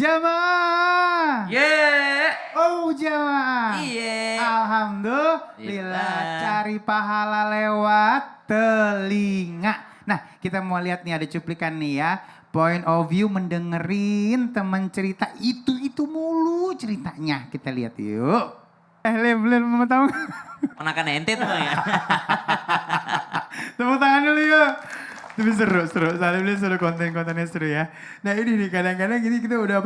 Jamaah. Oh jamaah. Iya. Alhamdulillah cari pahala lewat telinga. Nah kita mau lihat nih ada cuplikan nih ya. Point of view mendengerin teman cerita itu mulu ceritanya. Kita lihat yuk. Belum mau tahu. Menakan ente tuh ya. Tepuk tangan dulu yuk. Tapi seru. Soalnya seru kontennya seru ya. Nah ini nih kadang-kadang gini kita udah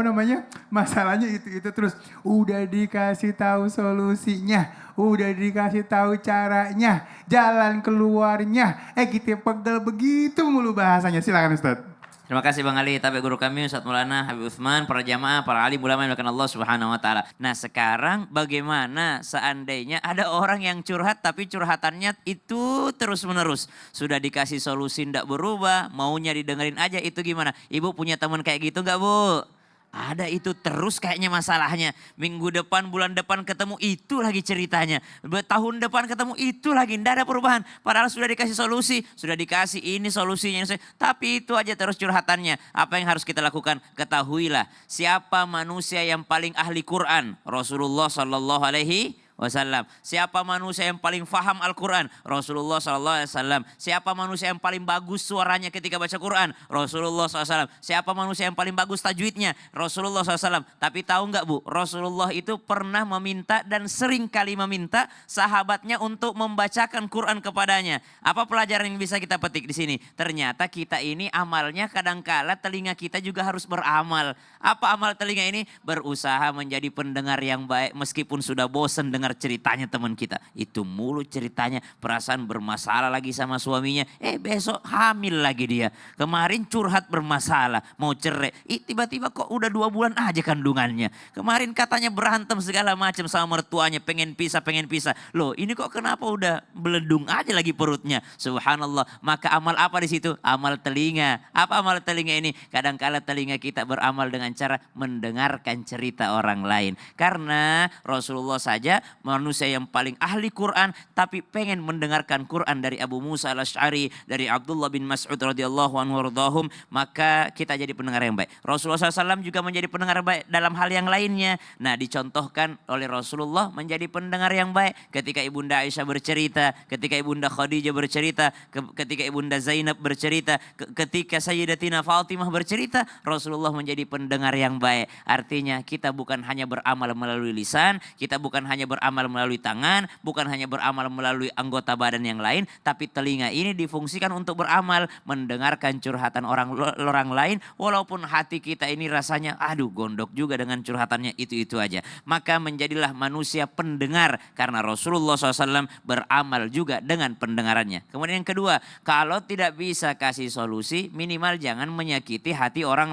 masalahnya itu terus. Udah dikasih tahu solusinya. Udah dikasih tahu caranya. Jalan keluarnya. Kita pegel begitu mulu bahasanya. Silakan Ustadz. Terima kasih Bang Ali, tapi guru kami Ustadz Maulana Habib Utsman, para jamaah, para alim ulama yang dimuliakan Allah Subhanahu wa taala. Nah, sekarang bagaimana seandainya ada orang yang curhat tapi curhatannya itu terus-menerus. Sudah dikasih solusi ndak berubah, maunya didengerin aja, itu gimana? Ibu punya teman kayak gitu nggak Bu? Ada itu terus kayaknya masalahnya. Minggu depan, bulan depan ketemu itu lagi ceritanya. Tahun depan ketemu itu lagi. Tidak ada perubahan. Padahal sudah dikasih solusi. Sudah dikasih ini solusinya. Tapi itu aja terus curhatannya. Apa yang harus kita lakukan? Ketahuilah siapa manusia yang paling ahli Quran. Rasulullah Sallallahu Alaihi Wasallam. Siapa manusia yang paling faham Al-Quran? Rasulullah Sallallahu Alaihi Wasallam. Siapa manusia yang paling bagus suaranya ketika baca Quran? Rasulullah SAW. Siapa manusia yang paling bagus tajwidnya? Rasulullah SAW. Tapi tahu nggak Bu? Rasulullah itu pernah meminta dan sering kali meminta sahabatnya untuk membacakan Quran kepadanya. Apa pelajaran yang bisa kita petik di sini? Ternyata kita ini amalnya kadangkala telinga kita juga harus beramal. Apa amal telinga ini? Berusaha menjadi pendengar yang baik meskipun sudah bosan dengar ceritanya teman kita. Itu mulu ceritanya, perasaan bermasalah lagi sama suaminya. Besok hamil lagi dia. Kemarin curhat bermasalah, mau cerai. Tiba-tiba kok udah 2 bulan aja kandungannya. Kemarin katanya berantem segala macam sama mertuanya, pengen pisah. Loh ini kok kenapa udah beledung aja lagi perutnya. Subhanallah. Maka amal apa di situ? Amal telinga. Apa amal telinga ini? Kadangkala telinga kita beramal dengan cara mendengarkan cerita orang lain. Karena Rasulullah saja manusia yang paling ahli Quran tapi pengen mendengarkan Quran dari Abu Musa al-Asy'ari, dari Abdullah bin Mas'ud radhiyallahu anhu warḍahum, maka kita jadi pendengar yang baik. Rasulullah SAW juga menjadi pendengar baik dalam hal yang lainnya. Nah, dicontohkan oleh Rasulullah menjadi pendengar yang baik ketika Ibunda Aisyah bercerita, ketika Ibunda Khadijah bercerita, ketika Ibunda Zainab bercerita, ketika Sayyidatina Fatimah bercerita, Rasulullah menjadi pendengar yang baik. Artinya kita bukan hanya beramal melalui lisan, kita bukan hanya beramal melalui tangan, bukan hanya beramal melalui anggota badan yang lain, tapi telinga ini difungsikan untuk beramal, mendengarkan curhatan orang lain, walaupun hati kita ini rasanya aduh gondok juga dengan curhatannya itu aja. Maka menjadilah manusia pendengar karena Rasulullah SAW beramal juga dengan pendengarannya. Kemudian yang kedua, kalau tidak bisa kasih solusi, minimal jangan menyakiti hati orang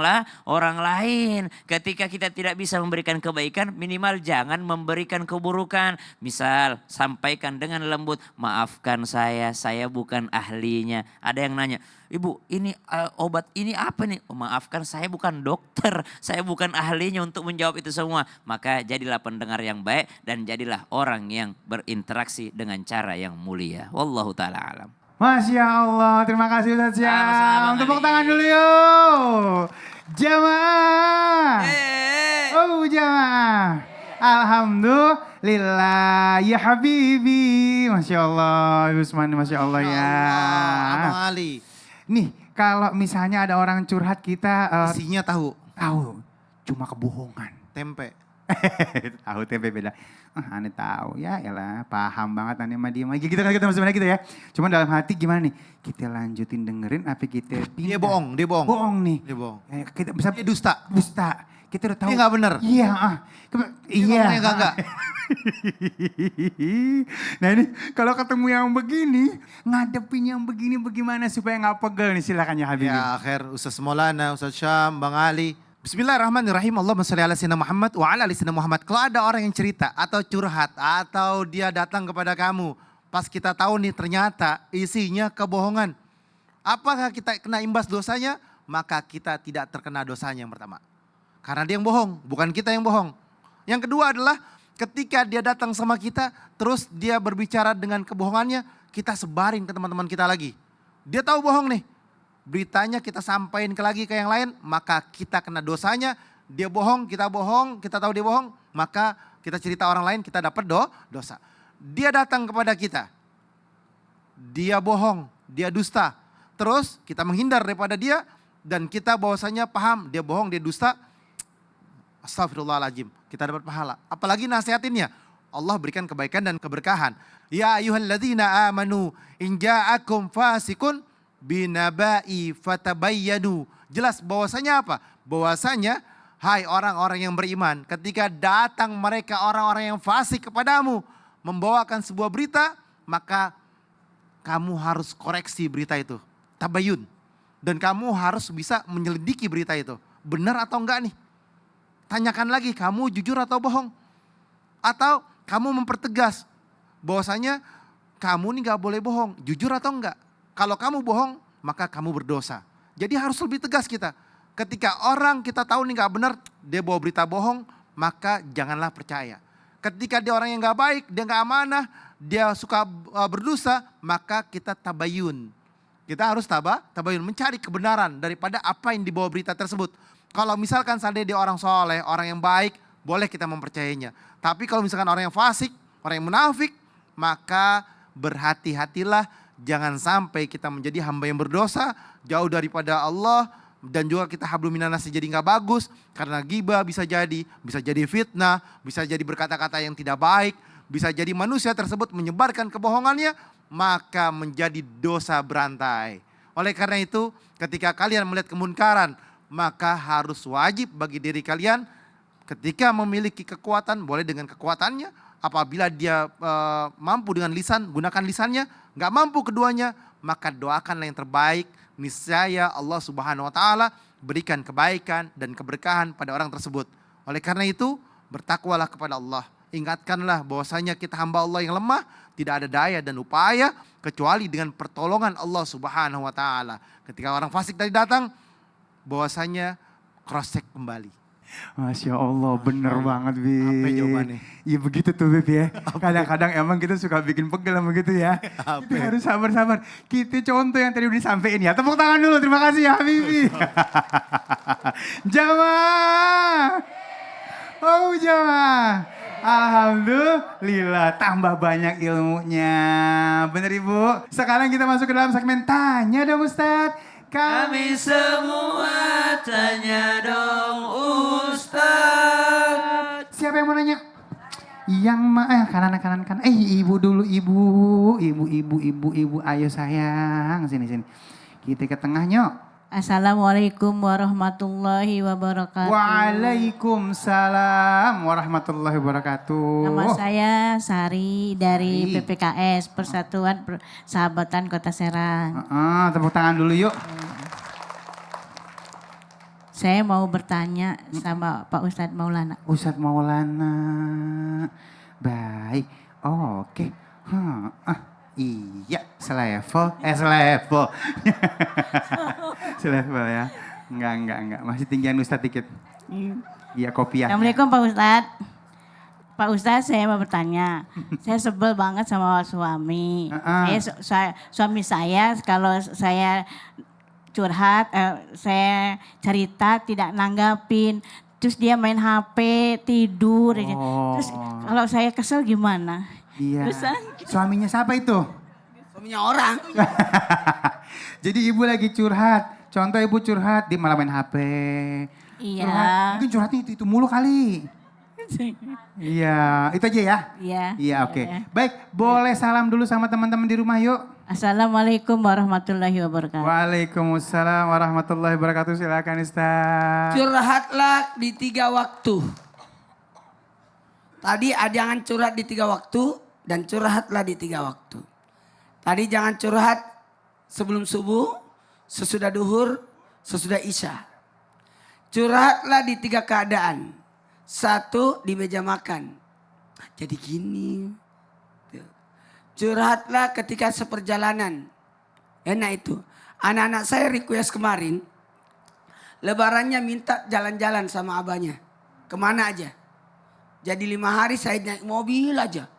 lain. Ketika kita tidak bisa memberikan kebaikan, minimal jangan memberikan keburukan. Misal sampaikan dengan lembut, maafkan saya bukan ahlinya. Ada yang nanya, Ibu ini obat ini apa nih? Maafkan saya bukan dokter, saya bukan ahlinya untuk menjawab itu semua. Maka jadilah pendengar yang baik dan jadilah orang yang berinteraksi dengan cara yang mulia. Wallahu ta'ala alam. Masya Allah, terima kasih Ustadz Syam. Tepuk tangan dulu yuk. Jamaah. Oh jamaah. Alhamdulillah ya Habibi. Masya Allah, Usman, Masya Allah ya. Abang Ali. Nih kalau misalnya ada orang curhat kita. Isinya tahu. Tahu, cuma kebohongan. Tempe. Tahu tempe beda. Aneh tahu ya elah paham banget aneh sama dia. Kita sebenarnya gitu ya. Cuman dalam hati gimana nih? Kita lanjutin dengerin apa kita pindah. Dia bohong. Bohong nih. Dia bohong. Kita bisa Dia dusta. Kita udah tahu. Dia gak bener. Iya. Iya. Enggak. Nah ini kalau ketemu yang begini, ngadepin yang begini bagaimana supaya gak pegel nih silakan ya Habib. Ya akhir Ustaz Maulana, Ustaz Syam, Bang Ali. Bismillahirrahmanirrahim. Allahumma sholli ala sayyidina Muhammad wa ala ali sayyidina Muhammad. Kalau ada orang yang cerita atau curhat atau dia datang kepada kamu, pas kita tahu nih ternyata isinya kebohongan. Apakah kita kena imbas dosanya? Maka kita tidak terkena dosanya yang pertama. Karena dia yang bohong, bukan kita yang bohong. Yang kedua adalah ketika dia datang sama kita, terus dia berbicara dengan kebohongannya, kita sebarin ke teman-teman kita lagi. Dia tahu bohong nih. Beritanya kita sampaikan lagi ke yang lain, maka kita kena dosanya dia bohong, kita tahu dia bohong, maka kita cerita orang lain, kita dapat dosa. Dia datang kepada kita, dia bohong, dia dusta. Terus kita menghindar daripada dia dan kita bahwasanya paham dia bohong, dia dusta. Astagfirullahaladzim, kita dapat pahala. Apalagi nasihatinnya, Allah berikan kebaikan dan keberkahan. Ya ayyuhalladzina amanu in ja'akum fasikun binabai fatabayyanu. Jelas bahwasanya apa? Bahwasanya hai orang-orang yang beriman, ketika datang mereka orang-orang yang fasik kepadamu membawakan sebuah berita, maka kamu harus koreksi berita itu. Tabayun. Dan kamu harus bisa menyelidiki berita itu. Benar atau enggak nih? Tanyakan lagi, kamu jujur atau bohong? Atau kamu mempertegas bahwasanya kamu nih gak boleh bohong, jujur atau enggak? Kalau kamu bohong, maka kamu berdosa. Jadi harus lebih tegas kita. Ketika orang kita tahu nih gak benar, dia bawa berita bohong, maka janganlah percaya. Ketika dia orang yang gak baik, dia gak amanah, dia suka berdosa, maka kita tabayun. Kita harus tabayun, mencari kebenaran daripada apa yang dibawa berita tersebut. Kalau misalkan seandainya dia orang soleh, orang yang baik, boleh kita mempercayainya. Tapi kalau misalkan orang yang fasik, orang yang munafik, maka berhati-hatilah. Jangan sampai kita menjadi hamba yang berdosa, jauh daripada Allah. Dan juga kita hablum minan nas jadi gak bagus. Karena ghibah bisa jadi fitnah, bisa jadi berkata-kata yang tidak baik. Bisa jadi manusia tersebut menyebarkan kebohongannya, maka menjadi dosa berantai. Oleh karena itu, ketika kalian melihat kemunkaran, maka harus wajib bagi diri kalian ketika memiliki kekuatan, boleh dengan kekuatannya. Apabila dia mampu dengan lisan, gunakan lisannya. Gak mampu keduanya, maka doakanlah yang terbaik. Niscaya Allah Subhanahu wa Ta'ala berikan kebaikan dan keberkahan pada orang tersebut. Oleh karena itu, bertakwalah kepada Allah. Ingatkanlah bahwasanya kita hamba Allah yang lemah, tidak ada daya dan upaya kecuali dengan pertolongan Allah Subhanahu wa Ta'ala. Ketika orang fasik tadi datang, bahwasanya cross check kembali. Masya Allah, bener banget Bib. Apa jawabannya? Iya begitu tuh Bib ya. Kadang-kadang emang kita suka bikin pegel sama gitu ya. Kita harus sabar-sabar. Kita contoh yang tadi udah disampaikan ya. Tepuk tangan dulu, terima kasih ya Habibi. Jamaah. Oh jamaah. Alhamdulillah tambah banyak ilmunya. Bener Ibu. Sekarang kita masuk ke dalam segmen Tanya dong Ustadz. Kami semua tanya dong Ustaz. Siapa yang mau nanya? Yang kanan. Ibu dulu ibu. Ayo sayang, sini. Kita ke tengahnya. Assalamualaikum warahmatullahi wabarakatuh. Waalaikumsalam warahmatullahi wabarakatuh. Nama saya Sari dari PPKS Persatuan Persahabatan Kota Serang. Tepuk tangan dulu yuk. Saya mau bertanya sama Pak Ustadz Maulana. Ustadz Maulana. Baik. Oke. Iya, selevel. Selevel ya. Enggak. Masih tinggian Ustadz dikit. Iya, kopiah. Assalamualaikum Pak Ustadz. Pak Ustadz, saya mau bertanya. Saya sebel banget sama suami. Suami saya kalau saya curhat, saya cerita tidak nanggapin. Terus dia main HP, tidur. Terus kalau saya kesel gimana? Iya. Suaminya siapa itu? Suaminya orang. Jadi ibu lagi curhat. Contoh ibu curhat, dia malah main HP. Iya. Mungkin curhatnya itu mulu kali. Iya, itu aja ya? Iya. Iya, oke. Baik, boleh salam dulu sama teman-teman di rumah yuk. Assalamualaikum warahmatullahi wabarakatuh. Waalaikumsalam warahmatullahi wabarakatuh. Silakan Ustaz. Curhatlah di 3 waktu. Tadi jangan curhat di 3 waktu dan curhatlah di 3 waktu. Tadi jangan curhat sebelum subuh, sesudah duhur, sesudah isya. Curhatlah di 3 keadaan. 1 di meja makan. Jadi gini. Curhatlah ketika seperjalanan. Enak itu. Anak-anak saya request kemarin. Lebarannya minta jalan-jalan sama abahnya. Kemana aja. Jadi 5 hari saya naik mobil aja.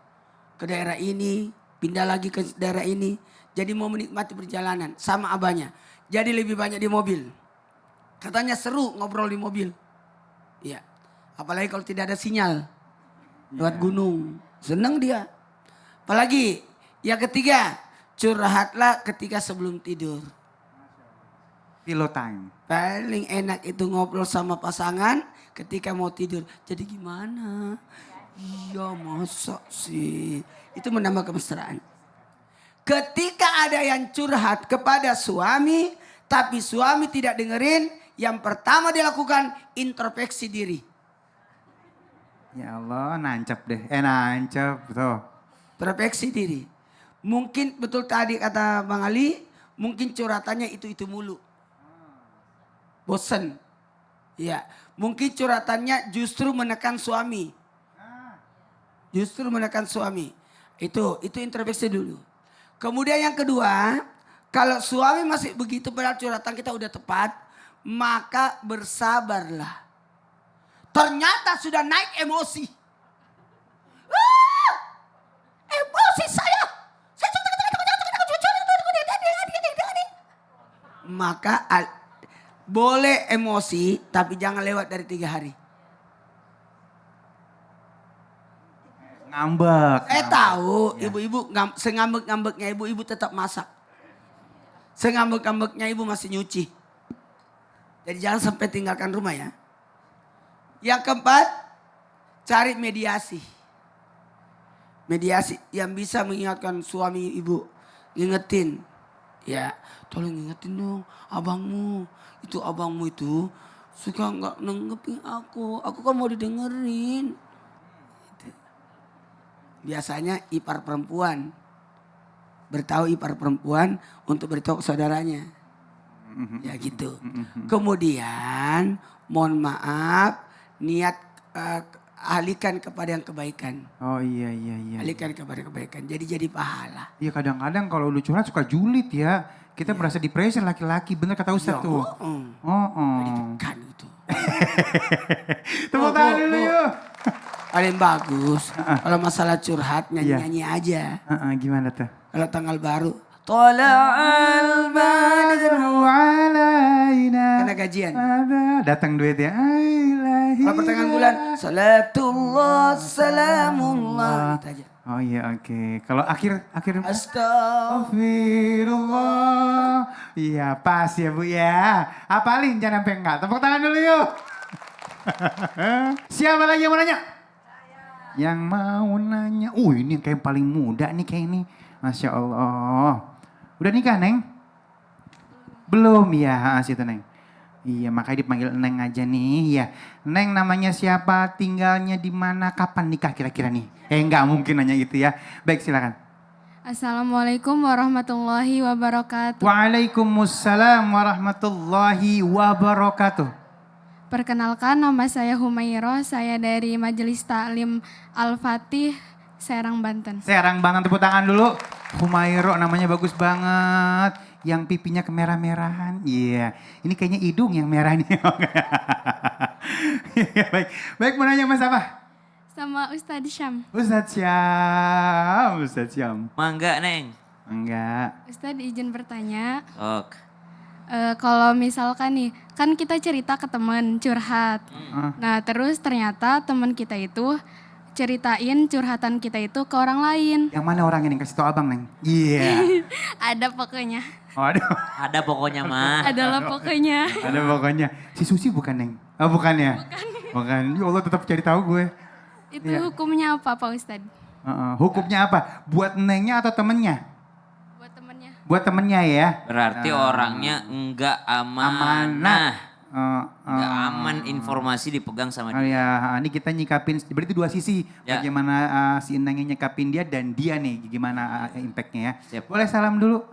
Ke daerah ini. Pindah lagi ke daerah ini. Jadi mau menikmati perjalanan sama abahnya. Jadi lebih banyak di mobil. Katanya seru ngobrol di mobil. Iya. Apalagi kalau tidak ada sinyal. Lewat gunung. Senang dia. Apalagi yang ketiga, curhatlah ketika sebelum tidur. Pillow time. Paling enak itu ngobrol sama pasangan ketika mau tidur. Jadi gimana? Iya masa sih. Itu menambah kemesraan. Ketika ada yang curhat kepada suami, tapi suami tidak dengerin, yang pertama dia lakukan introspeksi diri. Ya Allah, nancep deh. Nancep tuh. Introspeksi diri. Mungkin betul tadi kata Bang Ali, mungkin curhatannya itu mulu. Bosen. Ya, mungkin curhatannya justru menekan suami. Justru menekan suami. Itu introspeksi dulu. Kemudian yang kedua, kalau suami masih begitu padahal curhatan kita udah tepat, maka bersabarlah. Ternyata sudah naik emosi. Emosi saya. Maka boleh emosi tapi jangan lewat dari 3 hari. Ngambek. Saya tahu ibu-ibu sengambek-ngambeknya ibu tetap masak. Sengambek-ngambeknya ibu masih nyuci. Jadi jangan sampai tinggalkan rumah ya. Yang keempat, cari mediasi. Mediasi yang bisa mengingatkan suami ibu. Ngingetin. Ya, tolong ingetin dong abangmu. Itu abangmu itu suka nggak nanggepin aku. Aku kan mau didengerin. Biasanya ipar perempuan. Beritahu ipar perempuan untuk beritahu ke saudaranya. Ya gitu. Kemudian mohon maaf niat alihkan kepada yang kebaikan. Oh iya. Alihkan kepada kebaikan. Jadi pahala. Iya kadang-kadang kalau lu curhat suka julid ya. Kita merasa depresi laki-laki. Bener kata Ustadz tuh. Kan itu. Tepuk tangan dulu yuk. Paling bagus. Kalau masalah curhat nyanyi-nyanyi aja. Gimana tuh? Kalau tanggal baru. Tola'al badru alaina. Karena gajian. Datang duit ya. Kalau pertengahan bulan. Salatullah salamullah. Gitu aja. Oh iya oke. Kalau akhir. Astagfirullah. Iya pas ya Bu ya. Apalin jangan sampai enggak. Tepuk tangan dulu yuk. Siapa lagi yang mau nanya? Yang mau nanya. Ini yang kayak paling muda nih kayak ini. Masya Allah. Udah nikah Neng? Belum ya situ Neng. Iya makanya dipanggil Neng aja nih. Iya. Neng namanya siapa? Tinggalnya di mana? Kapan nikah kira-kira nih? Enggak mungkin nanya itu ya. Baik silakan. Assalamualaikum warahmatullahi wabarakatuh. Waalaikumsalam warahmatullahi wabarakatuh. Perkenalkan nama saya Humairah, saya dari Majelis Taklim Al-Fatih, Serang, Banten. Serang Banten, tepuk tangan dulu. Humairah namanya bagus banget. Yang pipinya kemerah-merahan. Iya, ini kayaknya hidung yang merah nih. Baik mau nanya Mas apa? Sama Ustadz Syam. Ustadz Syam. Mangga Neng. Enggak. Ustadz izin bertanya. Ok. Kalau misalkan nih, kan kita cerita ke teman curhat. Nah terus ternyata teman kita itu ceritain curhatan kita itu ke orang lain. Yang mana orang ini? Kasih tau abang Neng. Iya. Ada pokoknya. Aduh. Ada pokoknya mah. Adalah pokoknya. Ada pokoknya. Si Susi bukan Neng? Oh bukan ya? Bukan. Ya Allah tetap cari tahu gue. Itu hukumnya apa Pak Ustadz? Hukumnya apa? Buat Nengnya atau temennya? Buat temennya. Buat temennya ya. Berarti orangnya enggak amanah. Enggak aman informasi dipegang sama Oh dia. ya, ini kita nyikapin, berarti dua sisi. Ya. Bagaimana si Nengnya nyikapin dia dan dia nih, gimana impactnya ya. Siap. Boleh salam dulu,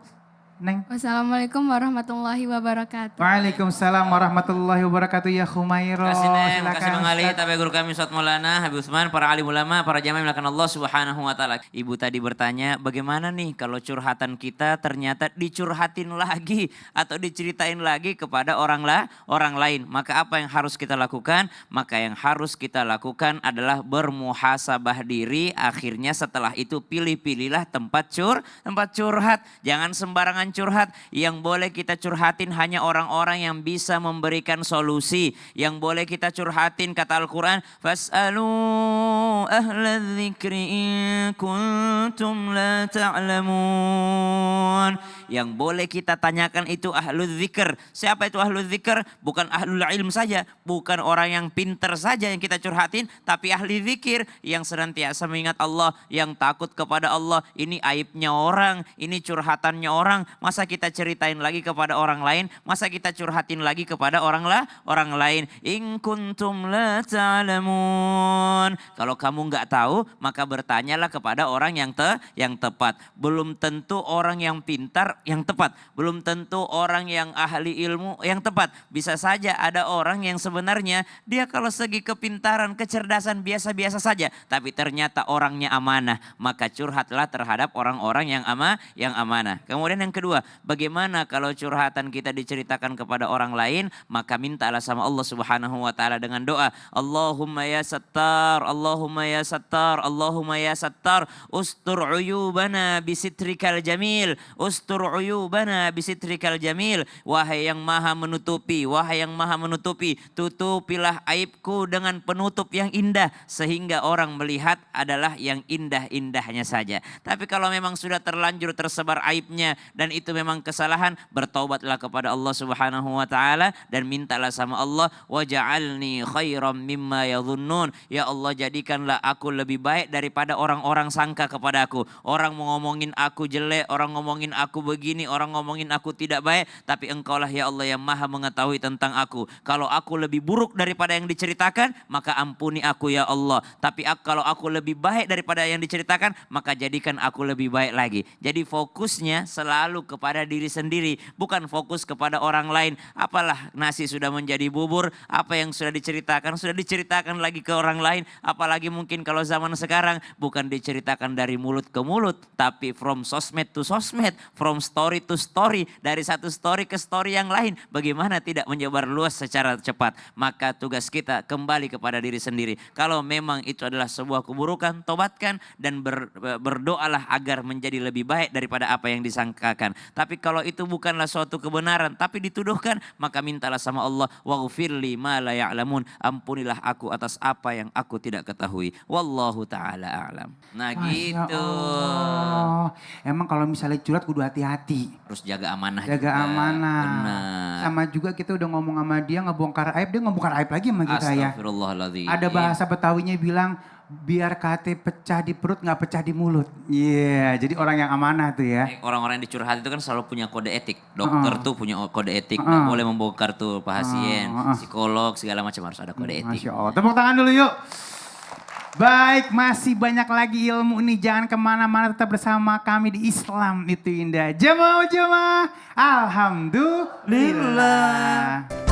Neng. Wassalamualaikum warahmatullahi wabarakatuh. Waalaikumsalam warahmatullahi wabarakatuh ya Khumairah. Kasih Neng, Silakan, kasih Bang Ali, Ustaz. tapi guru kami Ustadz Maulana, Habib Utsman, para alim ulama, para jamaah yang dimuliakan Allah Subhanahu wa taala. Ibu tadi bertanya, bagaimana nih kalau curhatan kita ternyata dicurhatin lagi atau diceritain lagi kepada orang lain. Maka apa yang harus kita lakukan? Maka yang harus kita lakukan adalah bermuhasabah diri. Akhirnya setelah itu pilih-pilihlah tempat curhat. Jangan sembarangan jangan curhat. Yang boleh kita curhatin hanya orang-orang yang bisa memberikan solusi. Yang boleh kita curhatin kata Al-Quran, fas'alu ahla dzikri in kuntum la ta'lamun. Yang boleh kita tanyakan itu ahlul dzikr. Siapa itu ahlul dzikr? Bukan ahlul ilm saja, bukan orang yang pintar saja yang kita curhatin, tapi ahli zikir yang senantiasa mengingat Allah, yang takut kepada Allah. Ini aibnya orang, ini curhatannya orang. Masa kita ceritain lagi kepada orang lain? Masa kita curhatin lagi kepada orang lain? In kuntum la ta'lamun. Kalau kamu nggak tahu, maka bertanyalah kepada orang yang tepat. Belum tentu orang yang pintar yang tepat. Belum tentu orang yang ahli ilmu yang tepat. Bisa saja ada orang yang sebenarnya dia kalau segi kepintaran, kecerdasan biasa-biasa saja. Tapi ternyata orangnya amanah. Maka curhatlah terhadap orang-orang yang amanah. Kemudian yang kedua, bagaimana kalau curhatan kita diceritakan kepada orang lain? Maka mintalah sama Allah Subhanahu wa taala dengan doa, Allahumma ya Sattar, Allahumma ya Sattar, Allahumma ya Sattar, ustur uyubana bisitrikal jamil, ustur uyubana bisitrikal jamil. Wahai yang maha menutupi, wahai yang maha menutupi, tutupilah aibku dengan penutup yang indah sehingga orang melihat adalah yang indah-indahnya saja. Tapi kalau memang sudah terlanjur tersebar aibnya dan itu memang kesalahan, bertaubatlah kepada Allah Subhanahu wa taala dan mintalah sama Allah, waj'alni khairam mimma yadhunnun. Ya Allah, jadikanlah aku lebih baik daripada orang-orang sangka kepada aku. Orang mau ngomongin aku jelek, orang ngomongin aku begini, orang ngomongin aku tidak baik, tapi Engkaulah ya Allah yang maha mengetahui tentang aku. Kalau aku lebih buruk daripada yang diceritakan, maka ampuni aku ya Allah. Tapi kalau aku lebih baik daripada yang diceritakan, maka jadikan aku lebih baik lagi. Jadi fokusnya selalu kepada diri sendiri, bukan fokus kepada orang lain. Apalah nasi sudah menjadi bubur, apa yang sudah diceritakan lagi ke orang lain. Apalagi mungkin kalau zaman sekarang bukan diceritakan dari mulut ke mulut, tapi from sosmed to sosmed, from story to story, dari satu story ke story yang lain. Bagaimana tidak menyebar luas secara cepat? Maka tugas kita kembali kepada diri sendiri. Kalau memang itu adalah sebuah keburukan, tobatkan dan berdoalah agar menjadi lebih baik daripada apa yang disangkakan. Tapi kalau itu bukanlah suatu kebenaran, tapi dituduhkan, maka mintalah sama Allah, waghfirli ma la ya'lamun, ampunilah aku atas apa yang aku tidak ketahui. Wallahu ta'ala a'lam. Nah Masya gitu. Allah. Emang kalau misalnya curhat kudu hati-hati. Terus jaga amanah Jaga juga. amanah. Benar. Sama juga kita udah ngomong sama dia ngebongkar aib, dia ngebongkar aib lagi sama kita ya. Astagfirullahaladzim. Ada bahasa Betawinya bilang, biar kate pecah di perut nggak pecah di mulut. Iya, jadi orang yang amanah tuh ya. Orang-orang yang dicurhat itu kan selalu punya kode etik. Dokter tuh punya kode etik. Nggak boleh membongkar tuh pasien. Psikolog segala macam harus ada kode etik. Masya Allah. Tepuk tangan dulu yuk. Baik, masih banyak lagi ilmu ini. Jangan kemana-mana, tetap bersama kami di Islam Itu Indah. Jemaah, Alhamdulillah.